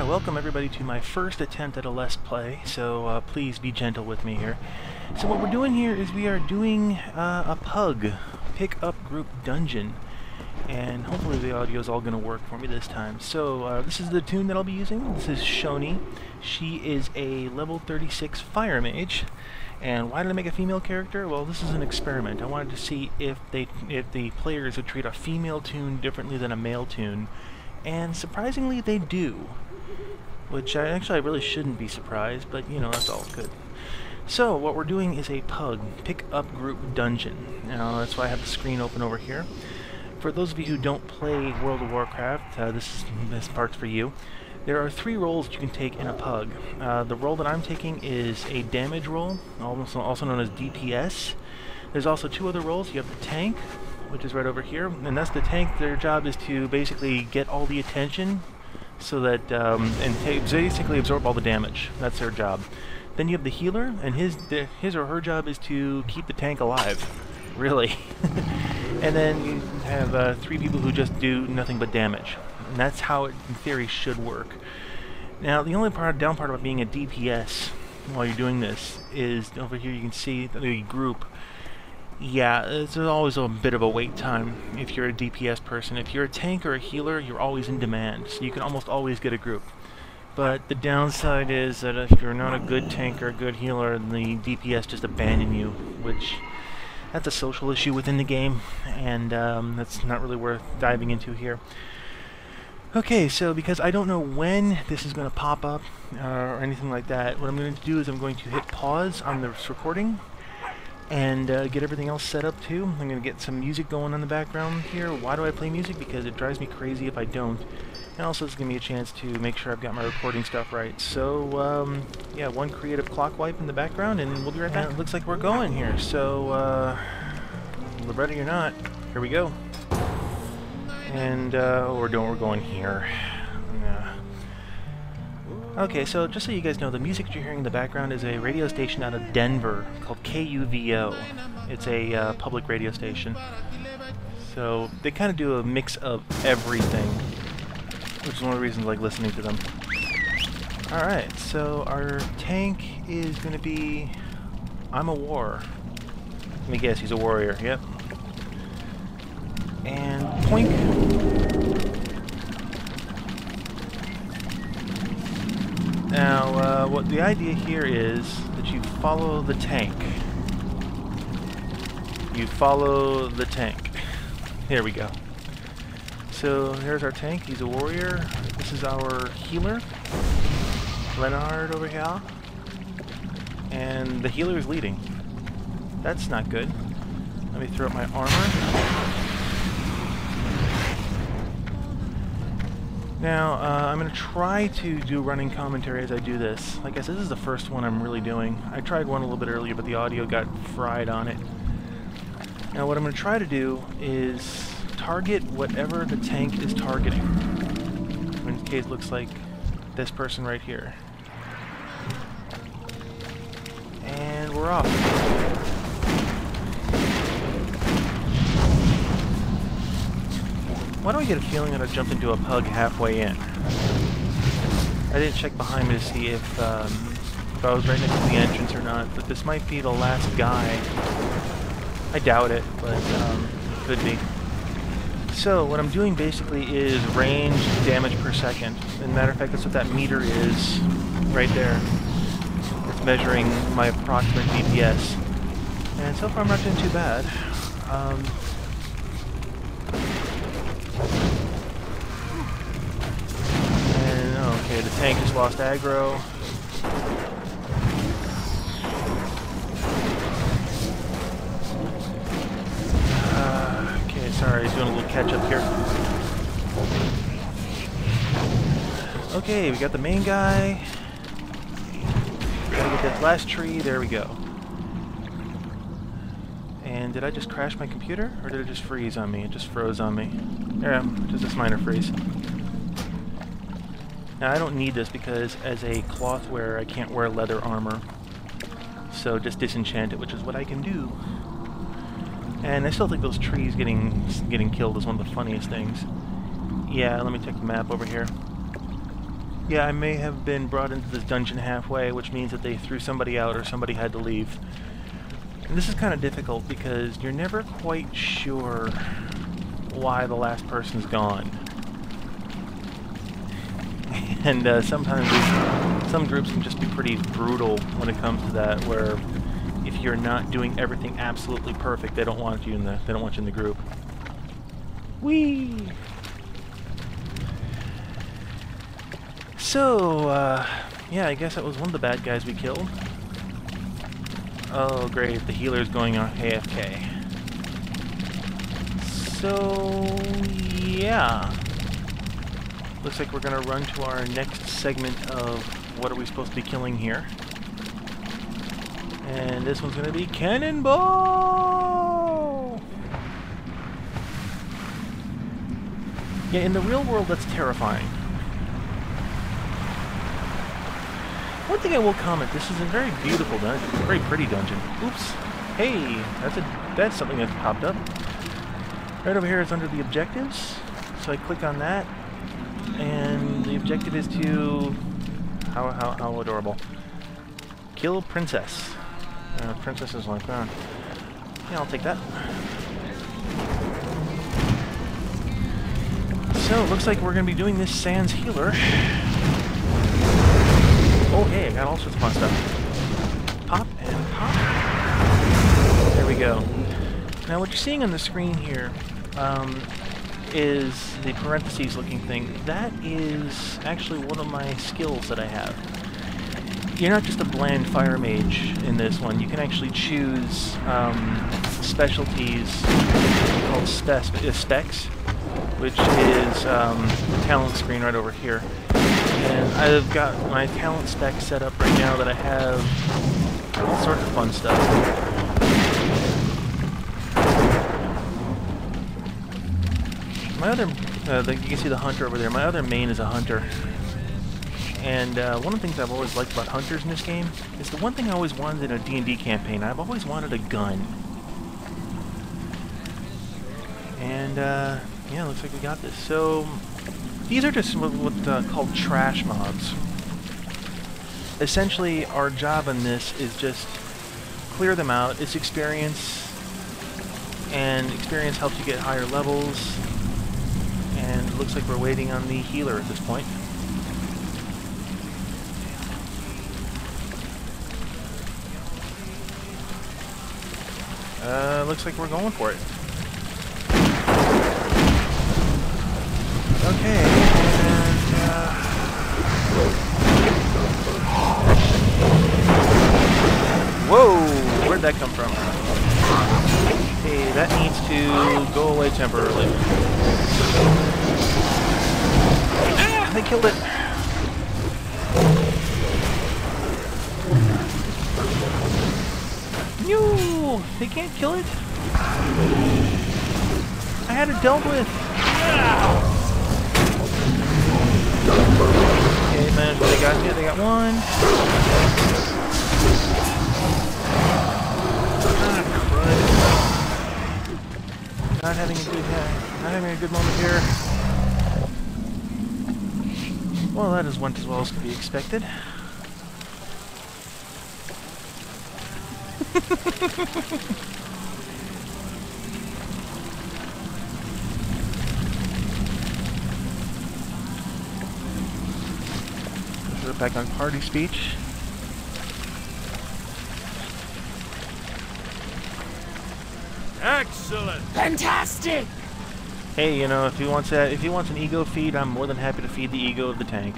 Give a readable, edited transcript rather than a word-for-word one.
welcome everybody to my first attempt at a Let's Play, so please be gentle with me here. So what we're doing here is we are doing a PUG, Pick Up Group Dungeon, and hopefully the audio is all going to work for me this time. So this is the tune that I'll be using. This is Shoni. She is a level 36 fire mage. And why did I make a female character? Well, this is an experiment. I wanted to see if the players would treat a female tune differently than a male tune. And surprisingly, they do. Which I really shouldn't be surprised, but you know, that's all good. So, what we're doing is a PUG, Pick Up Group Dungeon. Now, that's why I have the screen open over here. For those of you who don't play World of Warcraft, this part's for you. There are 3 roles that you can take in a PUG. The role that I'm taking is a damage role, also known as DPS. There's also 2 other roles. You have the tank, which is right over here, and that's the tank. Their job is to basically get all the attention, so that basically absorb all the damage. That's their job. Then you have the healer, and his or her job is to keep the tank alive. Really. And then you have 3 people who just do nothing but damage. And that's how it, in theory, should work. Now, the only down part about being a DPS while you're doing this is, over here you can see the group. Yeah, there's always a bit of a wait time if you're a DPS person. If you're a tank or a healer, you're always in demand, so you can almost always get a group. But the downside is that if you're not a good tank or a good healer, the DPS just abandon you, which that's a social issue within the game, and that's not really worth diving into here. Okay, so because I don't know when this is going to pop up or anything like that, what I'm going to do is I'm going to hit pause on this recording and get everything else set up too. I'm going to get some music going on the background here. Why do I play music? Because it drives me crazy if I don't. And also it's going to be a chance to make sure I've got my recording stuff right. So, yeah, one creative clock wipe in the background and we'll be right back. It looks like we're going here, so ready or not, here we go. And, we're going here. Okay, so just so you guys know, the music that you're hearing in the background is a radio station out of Denver called KUVO. It's a public radio station. So they kind of do a mix of everything, which is one of the reasons I like listening to them. Alright, so our tank is going to be... I'm a war. Let me guess, he's a warrior, yep. And poink! Now, what the idea here is that you follow the tank. You follow the tank. Here we go. So, here's our tank. He's a warrior. This is our healer, Leonard over here. And the healer is leading. That's not good. Let me throw up my armor. Now, I'm going to try to do running commentary as I do this. Like I said, this is the first one I'm really doing. I tried one a little bit earlier, but the audio got fried on it. Now, what I'm going to try to do is target whatever the tank is targeting. In this case, it looks like this person right here. And we're off. Why do I get a feeling that I jumped into a PUG halfway in? I didn't check behind me to see if I was right next to the entrance or not, but this might be the last guy. I doubt it, but it could be. So, what I'm doing basically is range damage per second. As a matter of fact, that's what that meter is right there. It's measuring my approximate DPS. And so far I'm not doing too bad. Okay, the tank just lost aggro. Okay, sorry, he's doing a little catch up here. Okay, we got the main guy. Gotta get that last tree, there we go. And did I just crash my computer, or did it just freeze on me? It just froze on me. Yeah, just this minor freeze. Now I don't need this because as a cloth wearer I can't wear leather armor. So just disenchant it, which is what I can do. And I still think those trees getting killed is one of the funniest things. Yeah, let me check the map over here. Yeah, I may have been brought into this dungeon halfway, which means that they threw somebody out or somebody had to leave. And this is kind of difficult because you're never quite sure why the last person's gone. And sometimes some groups can just be pretty brutal when it comes to that, where if you're not doing everything absolutely perfect, they don't want you in the group. Whee! So, yeah, I guess that was one of the bad guys we killed. Oh, great, the healer's going on AFK. So, yeah. Looks like we're gonna run to our next segment of what are we supposed to be killing here. And this one's gonna be Cannonball! Yeah, in the real world, that's terrifying. One thing I will comment, this is a very beautiful dungeon, a very pretty dungeon. Oops. Hey, that's something that's popped up. Right over here is under the objectives. So I click on that, and the objective is to... How adorable. Kill Princess. Princess is like, yeah, I'll take that. So, it looks like we're going to be doing this Sans Healer. Oh, hey, I got all sorts of fun stuff. Pop and pop. There we go. Now, what you're seeing on the screen here is the parentheses looking thing. That is actually one of my skills that I have. You're not just a bland fire mage in this one. You can actually choose specialties called specs, which is talent screen right over here. And I've got my talent spec set up right now that I have all sorts of fun stuff. My other, you can see the hunter over there. My other main is a hunter. And one of the things I've always liked about hunters in this game is the one thing I always wanted in a D&D campaign. I've always wanted a gun. And yeah, looks like we got this. So these are just what's called trash mobs. Essentially, our job in this is just clear them out. It's experience, and experience helps you get higher levels. And it looks like we're waiting on the healer at this point. Looks like we're going for it. Okay, and whoa! Where'd that come from? Okay, that needs to go away temporarily. Ah! They killed it! No! They can't kill it? I had it dealt with! Okay, managed what they got here. They got one. Ah, crud. Not having a good moment here. Well, that is went as well as could be expected. Back on party speech. Excellent! Fantastic! Hey, you know, if he wants an ego feed, I'm more than happy to feed the ego of the tank.